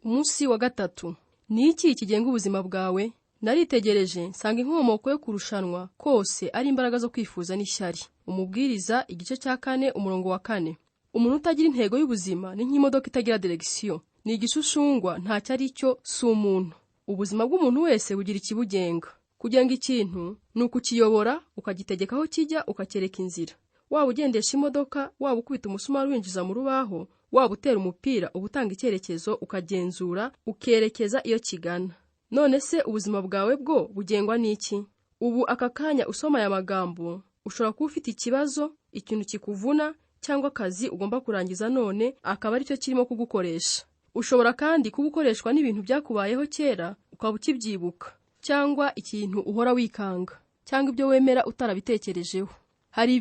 Umunsi wa gatatu. Ni iki kigenga ubuzima bwawe? Naritegereje nsanga inkomoko yo kurushanwa kose ari imbaraga zo kwifuza n'ishyari. Umubwiriza igice cya 4 umurongo wa 4. Umuntu utagira intego y'ubuzima ni nk'imodoka itagira direkisiyo. Ni igisushungwa ntacyo ari cyo si umuntu. Ubuzima bw'umuntu wese bugira ikibugenga. Kugenga ikintu ni ukukiyobora, ukagitegeka aho kijya, ukakereka inzira. Waba ugendesha imodoka, waba ukubita umusumari winjiza mu rubaho, waba utera umupira, ubutanga icyerekezo, ukagenzura, ukerekeza iyo kigana. None se ubuzima bwawe bwo bugengwa n'iki? Ubu aka kanya usoma aya magambo, ushobora kuba ufite ikibazo, ikintu kikuvuna, cyangwa akazi ugomba kurangiza none akaba ari cyo kirimo kugukoresha. Ushobora kandi kuba ukoreshwa n'ibintu byakubayeho kera, ukaba ukibyibuka, cyangwa ikintu uhora wikanga, cyangwa ibyo wemera utarabitekerejeho. Hari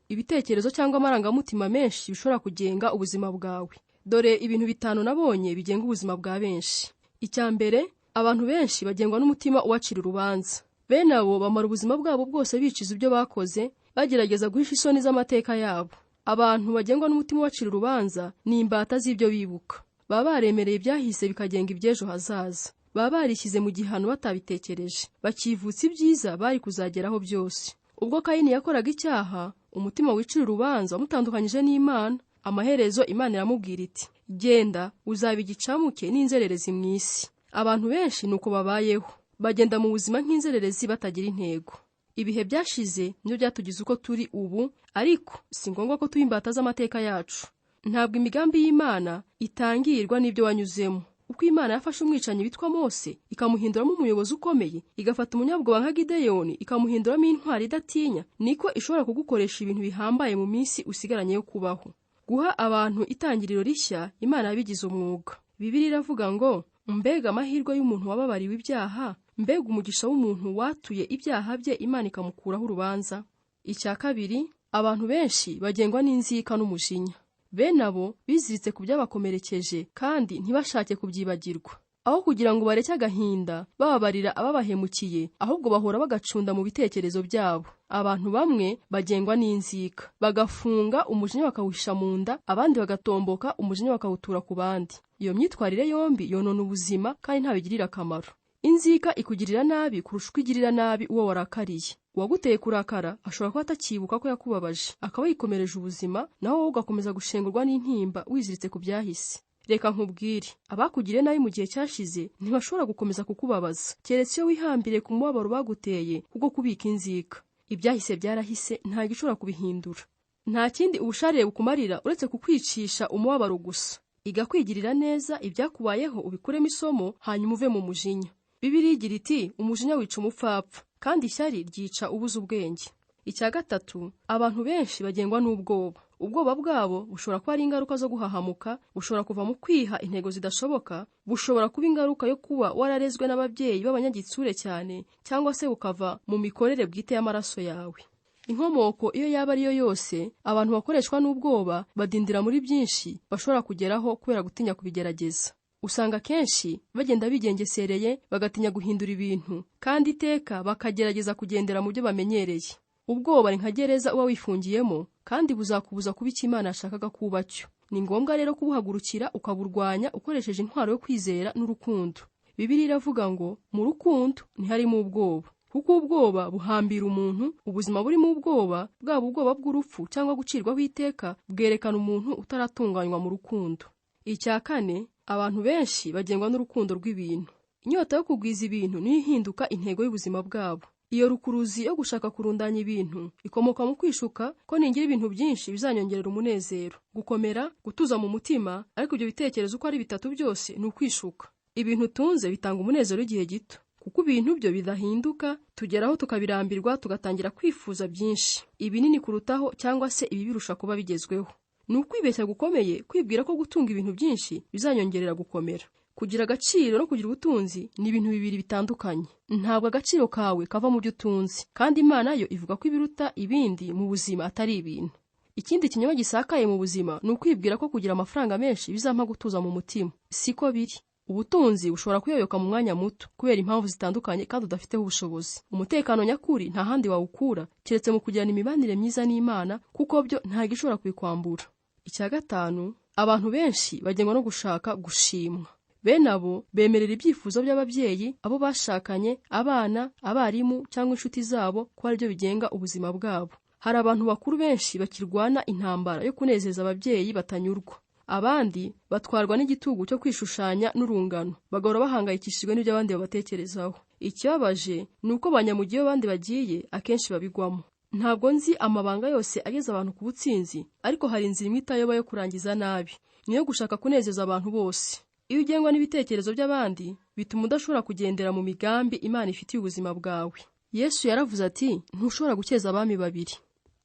ibitekerezo cyangwa amarangamutima menshi bishobora kugenga ubuzima bwawe. Dore ibintu 5 nabonye bigenga ubuzima bwa benshi. Icya mbere, abantu benshi bagengwa n'umutima ubacira urubanza. Bene abo bamara ubuzima bwabo bwose biciza ibyo bakoze, bagerageza guhisha isoni z'amateka yabo. Abantu bagengwa n'umutima ubacira urubanza ni imbata z'ibyo bibuka. Baba baremereye ibyahise bikagenga iby'ejo hazaza. Baba barishyize mu gihano batabitekereje, bakivutsa ibyiza bari kuzageraho byose. Ubwo Kayini yakoraga icyaha, umutima wicira urubanza wamutandukanyije n'Imana. Amaherezo Imana iramubwira iti, genda uzaba igicamuke n'inzererezi mu isi. Abantu benshi nuko babayeho, bagenda mu buzima nk'inzererezi batagira intego. Ibihe byashize nibyo byatugize uko turi ubu, ariko si ngombwa ko tuyimbata z'amateka yacu. Ntabwo imigambi y'Imana itangirwa n'ibyo wanyuzemo. Uko Imana yafashe umwicanyi witwa Mose ikamuhinduramo umuyobozi ukomeye, igafata umunyabwoba nka Gideyoni ikamuhinduramo intwari idatinya, niko ishobora kugukoresha ibintu bihambaye mu minsi usigaranye yo kubaho. Guha abantu itangiriro rishya Imana yabigize umwuga. Bibiliya iravuga ngo, mbega amahirwe y'umuntu wababariwe ibyaha, mbega umugisha w'umuntu watuye ibyaha bye Imana ikamukuraho urubanza. Icya kabiri, abantu benshi bagengwa n'inzika n'umujinya. Bene abo biziritse ku byabakomerekeje kandi ntibashake kubyibagirwa. Aho kugira ngo bareke agahinda bababarira ababahemukiye, ahubwo bahora bagacunda mu bitekerezo byabo. Abantu bamwe bagengwa n'inzika, bagafunga umujinya bakawuhisha mu nda, abandi bagatomboka umujinya bakawutura ku bandi. Iyo myitwarire yombi yonona ubuzima kandi ntabigirira akamaro. Inzika ikugirira nabi kurusha uko igirira nabi uwo warakariye. Uwaguteye kurakara ashobora kuba atakibuka ko yakubabaje, akaba yikomereje ubuzima, naho wowe ugakomeza gushengurwa n'intimba wiziritse ku byahise. Reka nkubwire, abakugiriye nabi mu gihe cyashize ntibashobora gukomeza kukubabaza, keretse iyo wihambire ku mubabaro baguteye kubwo kubika inzika. Ibyahise byarahise, nta gishobora kubihindura. Nta kindi ubusharire bukumarira uretse kukwicisha umubabaro gusa. Iga kwigirira neza ibyakubayeho, ubikuremo isomo, hanyuma uve mu mujinya. Bibiliya igira iti, umujinya wica umupfapfa, kandi ishyari ryica ubuze ubwenge. Icya gatatu, abantu benshi bagengwa n'ubwoba. Ubwoba bwabo bushobora kuba ari ingaruka zo guhahamuka, bushobora kuva mu kwiha intego zidashoboka, bushobora kuba ingaruka yo kuba wararezwe n'ababyeyi b'abanyagitsure cyane, cyangwa se bukava mu mikorere bwite y'amaraso yawe. Inkomoko iyo yaba ariyo yose, abantu bakoreshwa n'ubwoba badindira muri byinshi bashobora kugeraho kubera gutinya kubigerageza. Usanga kenshi bagenda bigengesereye, bagatinya guhindura ibintu, kandi iteka bakagerageza kugendera mu byo bamenyereye. Ubwoba ni nka gereza uba wifungiyemo, kandi buzakubuza kuba icyo Imana yashakaga kuba cyo. Ni ngombwa rero kubuhagurukira ukaburwanya ukoresheje intwaro yo kwizera n'urukundo. Bibiliya iravuga ngo, mu rukundo ntiharimo ubwoba, kuko ubwoba buhambira umuntu. Ubuzima burimo ubwoba, bwaba ubwoba bw'urupfu cyangwa gucirwaho iteka, bwerekana umuntu utaratunganywa mu rukundo. Icya kane, abantu benshi bagengwa n'urukundo rw'ibintu. Inyota yo kugwiza ibintu niyo ihinduka intego y'ubuzima bwabo. Iyo rukuruzi yo gushaka kurundanya ibintu ikomoka mu kwishuka ko ningira ibintu byinshi bizanyongerera umunezero, gukomera, gutuza mu mutima, ariko ibyo bitekerezo uko ari 3 byose ni ukwishuka. Ibintu utunze bitanga umunezero igihe gito, kuko ibintu byo bidahinduka, tugeraho tukabirambirwa, tugatangira kwifuza byinshi, ibinini kurutaho cyangwa se ibibirusha kuba bigezweho. Ni ukwibeshya gukomeye kwibwira ko gutunga ibintu byinshi bizanyongerera gukomera. Kugira agaciro no kugira ubutunzi ni ibintu bibiri bitandukanye. Ntabwo agaciro kawe kava mu byo utunze, kandi Imana yo ivuga ko ibiruta ibindi mu buzima atari ibintu. Ikindi kinyoma gisakaye mu buzima ni ukwibwira ko kugira amafaranga menshi bizampa gutuza mu mutima. Siko biri. Ubutunzi bushobora kuyoyoka mu mwanya muto kubera impamvu zitandukanye kandi udafiteho ubushobozi. Umutekano nyakuri nta handi wawukura keretse mu kugirana imibanire myiza n'Imana, kuko byo nta gishobora kwikwambura. Icya gatanu, abantu benshi bagengwa no gushaka gushimwa. Bene abo bemerera ibyifuzo by'ababyeyi, abo bashakanye, abana, abarimu cyangwa inshuti zabo ko ari byo bigenga ubuzima bwabo. Hari abantu bakuru benshi bakirwana intambara yo kunezeza ababyeyi batanyurwa. Abandi batwarwa n'igitugu cyo kwishushanya n'urungano, bagahora bahangayikishijwe n'ibyo abandi babatekerezaho. Ikibabaje ni uko abanyamugiye abandi bagiye akenshi babigwamo. Ntabwo nzi amabanga yose ageza abantu ku butsinzi, ariko hari inzira imwe itayoba yo kurangiza nabi, niyo gushaka kunezeza abantu bose. Iyo ugengwa n'ibitekerezo by'abandi, bituma udashobora kugendera mu migambi Imana ifitiye ubuzima bwawe. Yesu yaravuze ati, ntushobora gukeza abami babiri.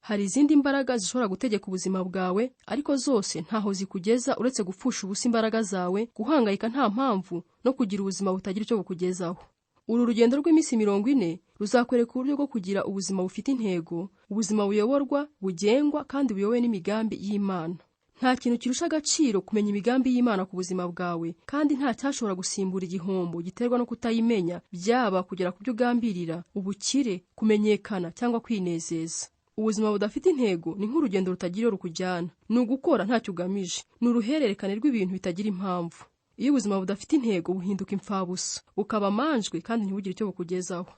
Hari izindi mbaraga zishobora gutegeka ubuzima bwawe, ariko zose ntaho zikugeza uretse gupfusha ubusa imbaraga zawe, guhangayika nta mpamvu, no kugira ubuzima butagira icyo bukugezaho. Uru rugendo rw'iminsi 40 ruzakwereka uburyo bwo kugira ubuzima bufite intego, ubuzima buyoborwa, bugengwa kandi buyobowe n'imigambi y'Imana. Nta kintu kirusha agaciro kumenya imigambi y'Imana ku buzima bwawe, kandi nta cyashobora gusimbura igihombo giterwa no kutayimenya, byaba kugera ku byo ugambirira, ubukire, kumenyekana cyangwa kwinezeza. Ubuzima budafite intego ni nk'urugendo rutagira rukujyana. Ni ugukora ntacyo ugamije. Ni uruhererekane rw'ibintu bitagira impamvu. Iyo ubuzima budafite intego buhinduka impfabusa, bukaba amanjwe kandi ntibugire icyo bukugezaho.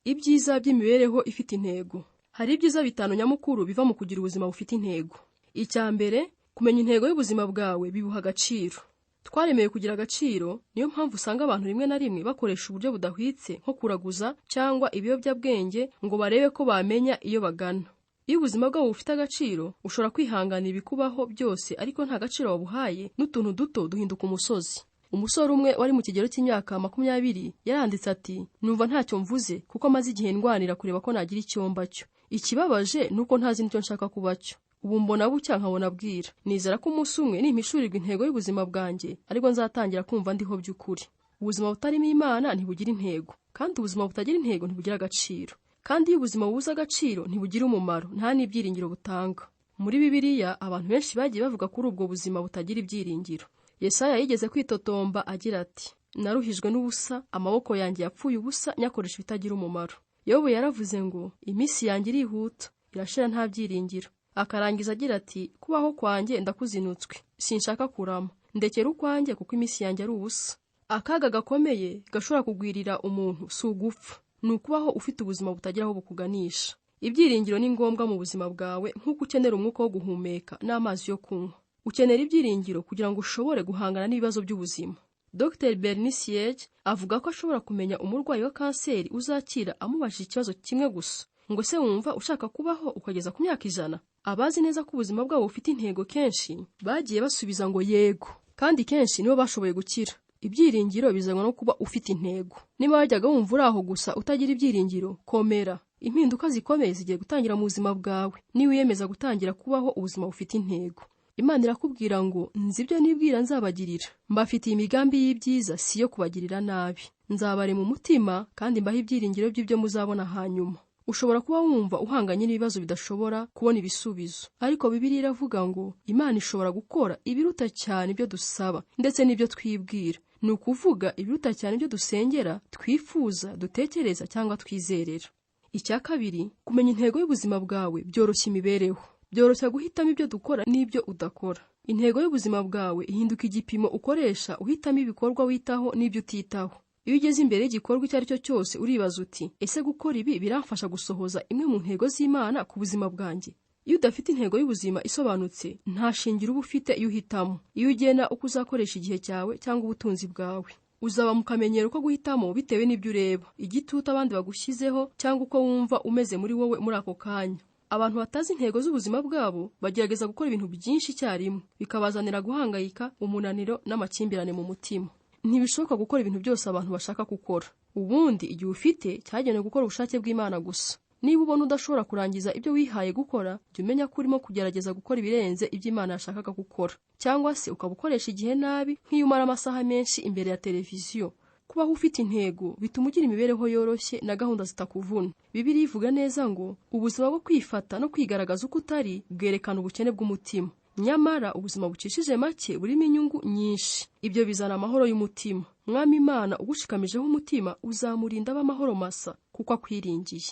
Ibyiza by'imibereho ifite intego. Hari ibyiza 5 nyamukuru biva mu kugira ubuzima bufite intego. Icya mbere, kumenya intego y'ubuzima bwawe bibuha agaciro. Twaremeye kugira agaciro, niyo mpamvu usanga abantu rimwe na rimwe bakoresha uburyo budahwitse nko kuraguza cyangwa ibiyobyabwenge ngo barebe ko bamenya iyo bagana. Iyo ubuzima bwawe bufite agaciro, ushobora kwihanganira ibikubaho byose, ariko nta gaciro wabuhaye, n'utuntu duto duhinduka umusozi. Umusore umwe wari mu kigero cy'imyaka 20 yaranditse ati, numva ntacyo mvuze kuko maze igihe ndwanira kureba ko nagira icyomba cyo. Ikibabaje nuko ntazi nicyo nshaka kuba cyo. Ubu mbona bucya nkabona bwira. Nizera ko umunsi umwe nimpishurirwa intego y'ubuzima bwanjye, ariko nzatangira kumva ndiho by'ukuri. Ubuzima butarimo Imana ntibugira intego, kandi ubuzima butagira intego ntibugira agaciro. Kandi iyo ubuzima bubuze agaciro ntibugira umumaro, nta n'ibyiringiro butanga. Muri Bibiliya abantu benshi bagiye bavuga kuri ubwo buzima butagira ibyiringiro. Yesaya yigeze kwitotomba agira ati, naruhijwe n'ubusa, amaboko yanjye yapfuye ubusa nyakoresha ibitagira umumaro. Yobu yaravuze ngo, iminsi yanjye irihuta, irashira nta byiringiro. Akarangiza agira ati, kubaho kwanjye ndakuzinutswe, sinshaka kurama, ndekera ukwanjye kuko iminsi yanjye ari ubusa. Akaga gakomeye gashobora kugwirira umuntu si ugupfa, ni ukubaho ufite ubuzima butagira aho bukuganisha. Ibyiringiro ni ngombwa mu buzima bwawe nk'uko ukenera umwuka wo guhumeka n'amazi yo kunywa. Ukenera ibyiringiro kugira ngo ushobore guhangana n'ibibazo by'ubuzima. Dr. Bernie Siege avuga ko ashobora kumenya umurwayi wa kanseri uzakira amubajije ikibazo kimwe gusa, ngo se wumva ushaka kubaho ukageza ku myaka 100? Abazi neza ko ubuzima bwabo bufite intego kenshi bagiye basubiza ngo yego, kandi kenshi nibo bashoboye gukira. Ibyiringiro bizanwa no kuba ufite intego. Niba wajyaga wumva uri aho gusa utagira ibyiringiro, komera. Impinduka zikomeye zigiye gutangira mu buzima bwawe niba wiyemeza gutangira kubaho ubuzima bufite intego. Imana irakubwira ngo, nzi ibyo nibwira nzabagirira, mbafitiye imigambi y'ibyiza si yo kubagirira nabi. Nzabare mu mutima kandi mbahe ibyiringiro by'ibyo muzabona hanyuma. Ushobora kuba wumva uhanganye n'ibibazo bidashobora kubona ibisubizo, ariko Bibiliya iravuga ngo Imana ishobora gukora ibiruta cyane ibyo dusaba ndetse n'ibyo twibwira. Ni ukuvuga ibiruta cyane ibyo dusengera, twifuza, dutekereza cyangwa twizerera. Icya kabiri, kumenya intego y'ubuzima bwawe byoroshya imibereho. Byoroshya guhitamo ibyo dukora n'ibyo udakora. Intego y'ubuzima bwawe ihinduka igipimo ukoresha uhitamo ibikorwa witaho n'ibyo utitaho. Iyo ugeze imbere y'igikorwa icyo ari cyo cyose uribaza uti, ese gukora ibi biramfasha gusohoza imwe mu ntego z'Imana ku buzima bwanjye? Iyo udafite intego y'ubuzima isobanutse, nta shingiro uba ufite iyo uhitamo. Iyo ugena uko uzakoresha igihe cyawe cyangwa ubutunzi bwawe, uzaba mu kamenyero ko guhitamo bitewe n'ibyo ureba, igitutu abandi bagushyizeho cyangwa uko wumva umeze muri wowe muri ako kanya. Abantu batazi intego z'ubuzima bwabo bagerageza gukora ibintu byinshi icyarimwe, bikabazanira guhangayika, umunaniro n'amakimbirane mu mutima. Ntibishoboka gukora ibintu byose abantu bashaka gukora. Ubundi igihe ufite cyagenewe gukora ubushake bw'Imana gusa. Niba ubona udashobora kurangiza ibyo wihaye gukora, jya umenya ko urimo kugerageza gukora ibirenze ibyo Imana yashakaga gukora, cyangwa se ukaba ukoresha igihe nabi nk'iyo umara amasaha menshi imbere ya televiziyo. Kubaho ufite intego bituma ugira imibereho yoroshye na gahunda zitakuvuna. Bibiliya ivuga neza ngo, ubuzima bwo kwifata no kwigaragaza uko utari bwerekana ubukene bw'umutima. Nyamara ubuzima bucishije make burimo inyungu nyinshi. Ibyo bizana amahoro y'umutima. Mwami Imana ugushikamijeho umutima uzamurinda ab'amahoro masa kuko akwiringiye.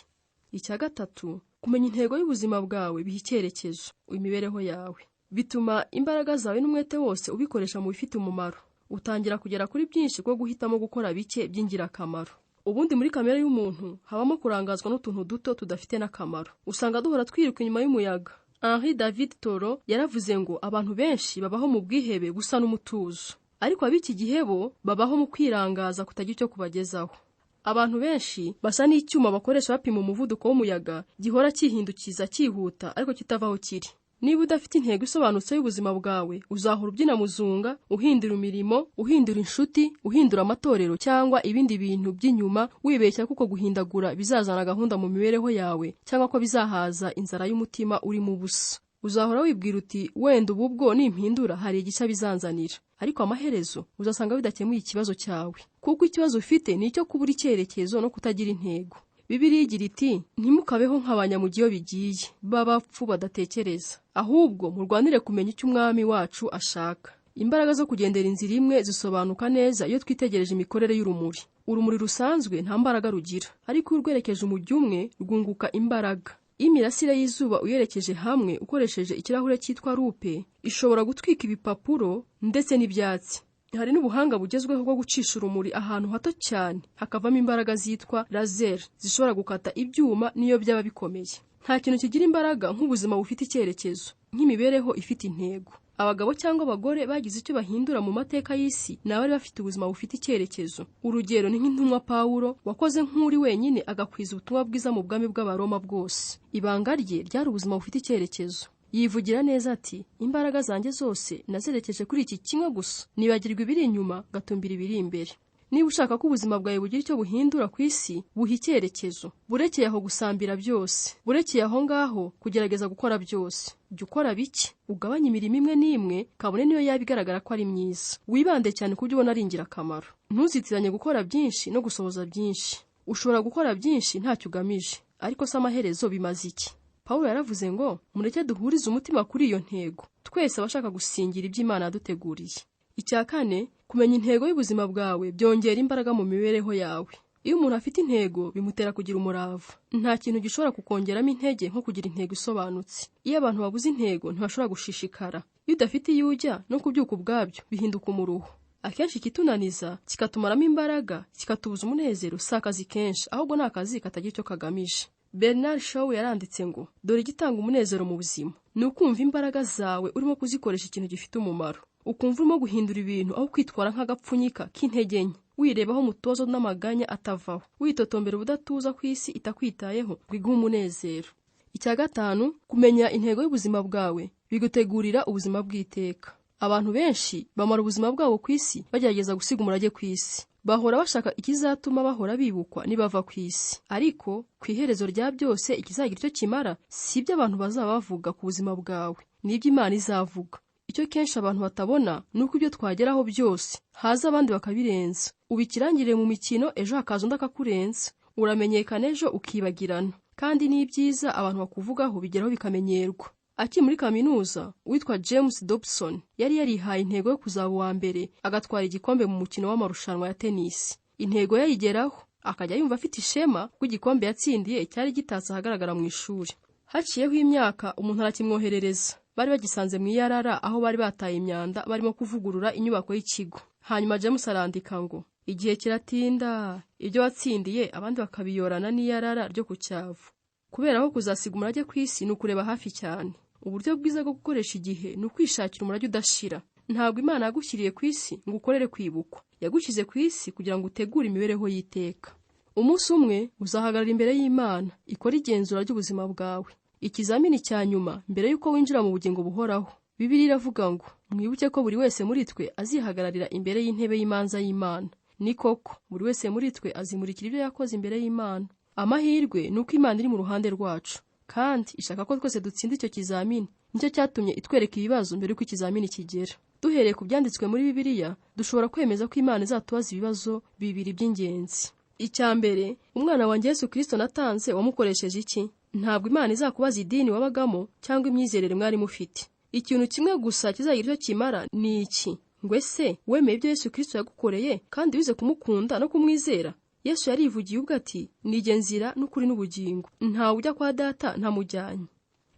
Icya gatatu, kumenya intego y'ubuzima bwawe biha icyerekezo imibereho yawe. Bituma imbaraga zawe n'umwete wose ubikoresha mu bifite umumaro. utangira kugera kuri byinshi bwo guhitamo gukora bike by'ingirakamaro. Ubundi muri kamere y'umuntu habamo kurangazwa n'utuntu duto tudafite n'akamaro. Usanga duhora twiruka inyuma y'umuyaga. Henri David Thoreau yaravuze ngo abantu benshi babaho mu bwihebe gusa n'umutuzo, ariko ab'iki gihe bo babaho mu kwirangaza kutagira icyo kubagezaho. Abantu benshi basa n'icyuma bakoresha bapima umuvuduko w'umuyaga, gihora cyihindukiza cyihuta ariko kitavaho kiri. Niba udafite intego isobanutse y'ubuzima bwawe, uzahora ubyina muzunga, uhindura imirimo, uhindura inshuti, uhindura amatorero cyangwa ibindi bintu by'inyuma, wibeshya kuko guhindagura bizazana gahunda mu mibereho yawe cyangwa ko bizahaza inzara y'umutima uri mu busa. Uzahora wibwira uti wenda ubu bwo nimpindura hari igice bizanzanira, ariko amaherezo uzasanga bidakemuye ikibazo cyawe, kuko ikibazo ufite ni icyo kubura icyerekezo no kutagira intego. Bibiliya igira iti ntimukabeho nk'abanyamugi iyo bigiye b'abapfu badatekereza, ahubwo murwanire kumenya icyo umwami wacu ashaka. Imbaraga zo kugendera inzira imwe zisobanuka neza iyo twitegereje imikorere y'urumuri. Urumuri rusanzwe nta mbaraga rugira, ariko iyo urwerekeje umujyi umwe rwunguka imbaraga. Imirasire y'izuba uyerekeje hamwe ukoresheje ikirahure cyitwa lupe ishobora gutwika ibipapuro ndetse n'ibyatsi. Hari n'ubuhanga bugezweho bwo gucisha urumuri ahantu hato cyane hakavamo imbaraga zitwa laser zishobora gukata ibyuma niyo byaba bikomeye. Nta kintu kigira imbaraga nk'ubuzima bufite icyerekezo, nk'imibereho ifite intego. Abagabo cyangwa abagore bagize icyo bahindura mu mateka y'isi n'abari bafite ubuzima bufite icyerekezo. Urugero ni nk'intumwa Pawulo wakoze nk'uri wenyine agakwiza ubutumwa bwiza mu bwami bw'Abaroma bwose. Ibanga rye ryari ubuzima bufite icyerekezo. Yivugira neza ati imbaraga zanjye zose nazerekeje kuri iki kimwe gusa, nibagirwa ibiri inyuma gatumbira ibiri imbere. Niba ushaka ko ubuzima bwawe bugira icyo buhindura ku isi, buha icyerekezo. Burekeye aho gusambira byose, burekeye aho ngaho kugerageza gukora byose. Jya ukora bike, ugabanye imirimo imwe n'imwe kabone niyo yaba igaragara ko ari myiza. Wibande cyane ku byo ubona ari ingirakamaro. Ntuzitiranye gukora byinshi no gusohoza byinshi. Ushobora gukora byinshi ntacyo ugamije, ariko se amaherezo bimaze iki? Pawulo yaravuze ngo mureke duhurize umutima kuri iyo ntego, twese abashaka gusingira iby'Imana yaduteguriye. Icya kane, kumenya intego y'ubuzima bwawe byongera imbaraga mu mibereho yawe. Iyo umuntu afite intego bimutera kugira umurava. Nta kintu gishobora kukongeramo intege nko kugira intego isobanutse. Iyo abantu babuze intego ntibashobora gushishikara. Iyo udafite iyo ujya no kubyuka ubwabyo bihinduka umuruho. Akenshi ikitunaniza kikatumaramo imbaraga, kikatubuza umunezero, si akazi kenshi ahubwo ni akazi katagira icyo kagamije. Bernard Shaw yaranditse ngo dore igitanga umunezero mu buzima ni ukumva imbaraga zawe urimo kuzikoresha ikintu gifite umumaro. Ukumva urimo guhindura ibintu aho kwitwara nk'agapfunyika k'intege nke, wirebaho umutozo n'amaganya atavaho, witotombera ubudatuza ku isi itakwitayeho biguha umunezero. Icya gatanu, kumenya intego y'ubuzima bwawe bigutegurira ubuzima bw'iteka. Abantu benshi bamara ubuzima bwabo ku isi bagerageza gusiga umurage ku isi. Bahora bashaka ikizatuma bahora bibukwa nibava ku isi, ariko ku iherezo rya byose ikizagira icyo kimara si ibyo abantu bazaba bavuga ku buzima bwawe, n'ibyo Imana izavuga. Icyo kenshi abantu batabona ni uko ibyo twageraho byose haza abandi bakabirenza. Ubikirangirire mu mikino, ejo hakaza undi akakurenza. Uramenyekana ejo ukibagirana, kandi ni byiza abantu bakuvugaho bigeraho bikamenyerwa. Akiri muri kaminuza, witwa James Dobson yari yarihaye intego yo kuzaba uwa mbere agatwara igikombe mu mukino w'amarushanwa ya tennis. Intego yayigeraho akajya yumva afite ishema ko igikombe yatsindiye cyari gitatse ahagaragara mu ishuri. Haciyeho imyaka umuntu arakimwoherereza. Bari bagisanze mu iyarara aho bari bataye imyanda barimo kuvugurura inyubako y'ikigo. Hanyuma James arandika ngo igihe kiratinda, ibyo watsindiye abandi bakabiyorana n'iyarara ryo ku cyavu. Kubera ko kuzasiga umurage ku isi ni ukureba hafi cyane. Uburyo bwiza bwo gukoresha igihe ni ukwishakira umurage udashira. Ntabwo Imana yagushyiriye ku isi ngo ukorere kwibukwa. Yagushyize ku isi kugira ngo utegure imibereho y'iteka. Umunsi umwe uzahagarara imbere y'Imana ikora igenzura ry'ubuzima bwawe. Ikizamini cya nyuma mbere y'uko winjira mu bugingo buhoraho. Bibiliya iravuga ngo mwibuke ko buri wese muri twe azihagararira imbere y'intebe y'imanza y'Imana. Ni koko buri wese muri twe azimurikira ibyo yakoze imbere y'Imana. Amahirwe ni uko Imana iri mu ruhande rwacu, kandi ishaka ko twese dutsinda icyo kizamini. Nicyo cyatumye itwereka ibibazo mbere y'uko ikizamini kigera. Duhereye ku byanditswe muri Bibiliya, dushobora kwemeza ko Imana izatubaza ibibazo bibiri by'ingenzi. Icya mbere, umwana wanjye Yesu Kristo natanze wamukoresheje iki? Ntabwo Imana izakubaza idini wabagamo cyangwa imyizerere mwari mufite. Ikintu kimwe gusa kizagira icyo kimara ni iki: ngo ese wemeye ibyo Yesu Kristo yagukoreye kandi wize kumukunda no kumwizera? Yesu yarivugiye ubwo ati nige nzira n'ukuri n'ubugingo, ntawe ujya kwa data ntamujyanye.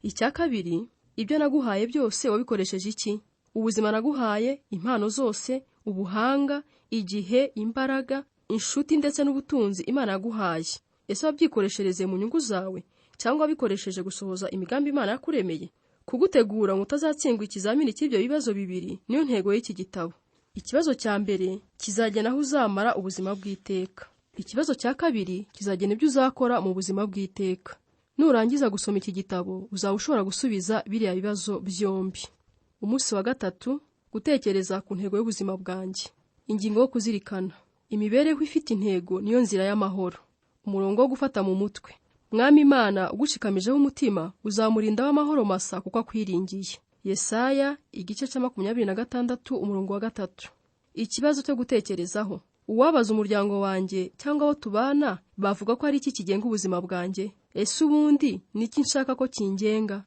Icya kabiri, ibyo naguhaye byose wabikoresheje iki? Ubuzima naguhaye, impano zose, ubuhanga, igihe, imbaraga, inshuti ndetse n'ubutunzi Imana yaguhaye. Ese wabyikoreshereze mu nyungu zawe cyangwa wabikoresheje gusohoza imigambi Imana yakuremeye? Kugutegura ngo utazatsindwa ikizamini cy'ibyo bibazo bibiri niyo ntego y'iki gitabo. Ikibazo cya mbere kizagena aho uzamara ubuzima bw'iteka. Ikibazo cya kabiri kizagena ibyo uzakora mu buzima bw'iteka. Nurangiza gusoma iki gitabo uzaba ushobora gusubiza biriya bibazo byombi. Umunsi wa gatatu, gutekereza ku ntego y'ubuzima bwanjye. Ingingo yo kuzirikana: imibereho ifite intego niyo nzira y'amahoro. Umurongo wo gufata mu mutwe: Mwami Imana ugushikamijeho umutima uzamurinda w'amahoro masa kuko akwiringiye. Yesaya igice cya 26 umurongo wa 3. Ikibazo cyo gutekerezaho: uwabaza umuryango wanjye cyangwa abo tubana bavuga ko ari iki kigenga ubuzima bwanjye? Ese ubundi niki nshaka ko kingenga?